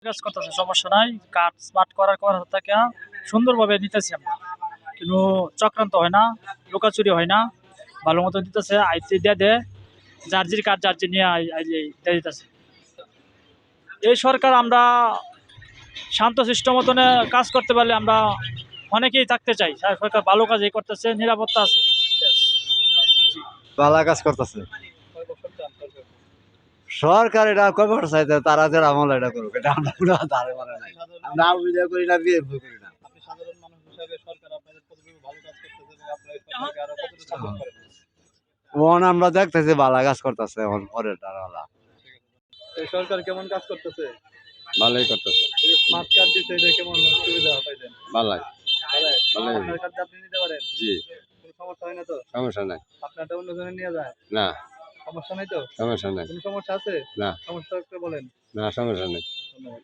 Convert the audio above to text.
কাজ করতেছে, সমস্যা নাই। কাজ স্মার্ট করার থেকে সুন্দরভাবে নিতেছি আমরা, কিন্তু চক্রান্ত হয় না, লুকাচুরি হয় না, ভালো মতো দিতেছে। আইসি দিয়ে দে, জার্জির কাজ জার্জি নিয়ে দিয়ে দিতেছে। এই সরকার আমরা শান্তশিষ্ট মতনে কাজ করতে পারলে আমরা অনেকেই থাকতে চাই। সরকার ভালো কাজই করতেছে, নিরাপত্তা আছে। ভালো কাজ করতেছে সরকার। এটা কয় বছর চাইতে তারা যে আমল এটা করুক, এটা আমরা কোনো ধারে মানে নাই। আমরা আওয়ামী করি না, বিএনপি করি না। আমরা দেখতেছি ভালো কাজ করতেছে। এখন পরে তারা সরকার কেমন কাজ করতেছে? ভালোই করতেছে। স্মার্ট কার্ড দিচ্ছে, এটা কেমন সুবিধা পাইলেন? ভালোই ভালোই। আপনার কার্ড আপনি নিতে পারেন, জি, কোনো সমস্যা হয় না তো? সমস্যা নাই। আপনারটা অন্যজনে নিয়ে যায়, না, সমস্যা নাই তো? সমস্যা নাই। কোনো সমস্যা আছে? না, সমস্যা একটু বলেন। না, সমস্যা নেই। ধন্যবাদ।